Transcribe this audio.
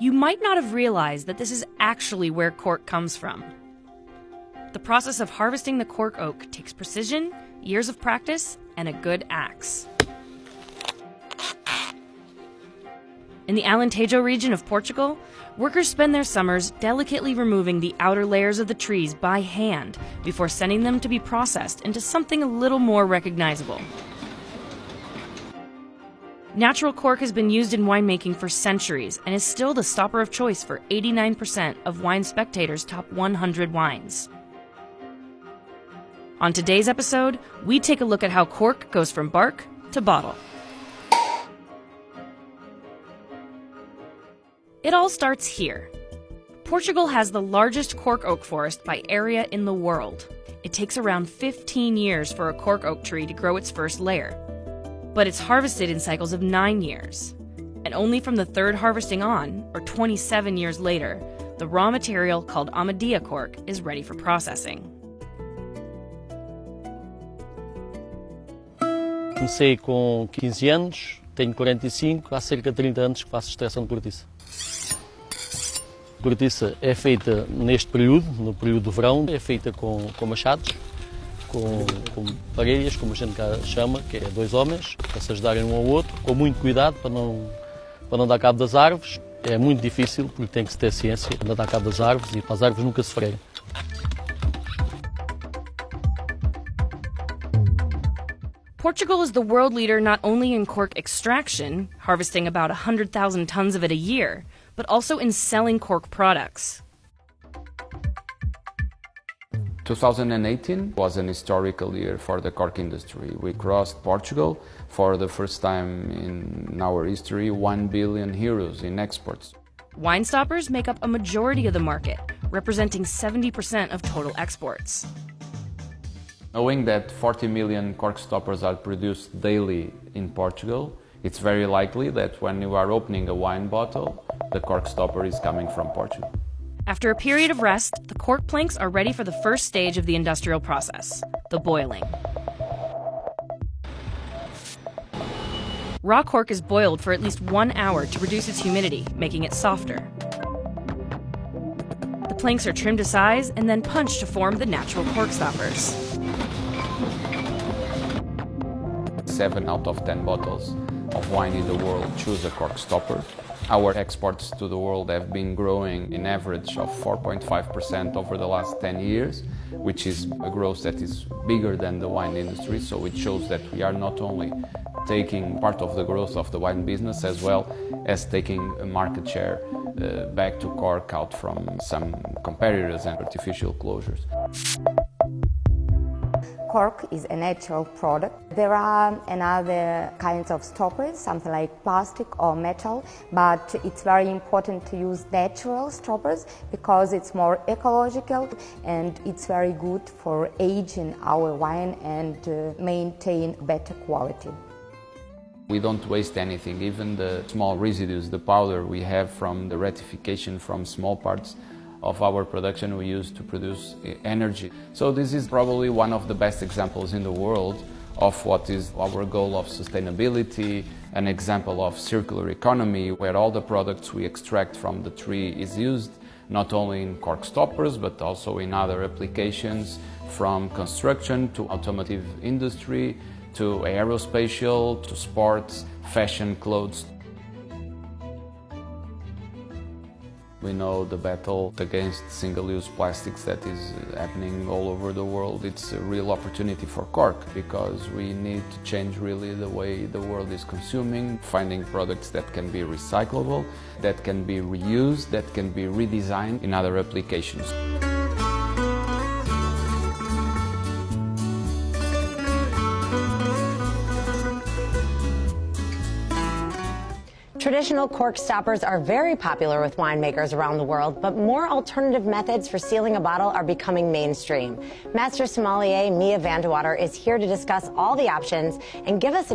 You might not have realized that this is actually where cork comes from. The process of harvesting the cork oak takes precision, years of practice, and a good axe. In the Alentejo region of Portugal, workers spend their summers delicately removing the outer layers of the trees by hand before sending them to be processed into something a little more recognizable. Natural cork has been used in winemaking for centuries and is still the stopper of choice for 89% of Wine Spectator's top 100 wines. On today's episode, we take a look at how cork goes from bark to bottle. It all starts here. Portugal has the largest cork oak forest by area in the world. It takes around 15 years for a cork oak tree to grow its first layer. But it's harvested in cycles of 9 years. And only from the third harvesting on, or 27 years later, the raw material called Amadea cork is ready for processing. Comecei com 15 anos, tenho 45, há cerca de 30 anos que faço extração de cortiça. A cortiça é feita neste período, no período do verão, é feita com machados, com parelhas, como a gente cá chama, que é 2 homens, para se ajudarem um ao outro, com muito cuidado para não dar cabo das árvores. É muito difícil, porque tem que se ter ciência para dar cabo das árvores e para as árvores nunca sofrerem. Portugal is the world leader not only in cork extraction, harvesting about 100,000 tons of it a year, but also in selling cork products. 2018 was an historical year for the cork industry. We crossed Portugal for the first time in our history 1 billion euros in exports. Wine stoppers make up a majority of the market, representing 70% of total exports. Knowing that 40 million cork stoppers are produced daily in Portugal, it's very likely that when you are opening a wine bottle, the cork stopper is coming from Portugal. After a period of rest, the cork planks are ready for the first stage of the industrial process, the boiling. Raw cork is boiled for at least 1 hour to reduce its humidity, making it softer. The planks are trimmed to size and then punched to form the natural cork stoppers. 7 out of 10 bottles of wine in the world choose a cork stopper. Our exports to the world have been growing in average of 4.5% over the last 10 years, which is a growth that is bigger than the wine industry. So it shows that we are not only taking part of the growth of the wine business as well as taking a market share back to cork out from some competitors and artificial closures. Cork is a natural product. There are another kinds of stoppers, something like plastic or metal, but it's very important to use natural stoppers because it's more ecological and it's very good for aging our wine and maintain better quality. We don't waste anything, even the small residues, the powder we have from the rectification from small parts of our production we use to produce energy. So this is probably one of the best examples in the world of what is our goal of sustainability, an example of circular economy where all the products we extract from the tree is used not only in cork stoppers but also in other applications, from construction to automotive industry to aerospatial to sports, fashion, clothes. We know the battle against single-use plastics that is happening all over the world. It's a real opportunity for cork because we need to change really the way the world is consuming, finding products that can be recyclable, that can be reused, that can be redesigned in other applications. Traditional cork stoppers are very popular with winemakers around the world, but more alternative methods for sealing a bottle are becoming mainstream. Master sommelier Mia van de Water is here to discuss all the options and give us an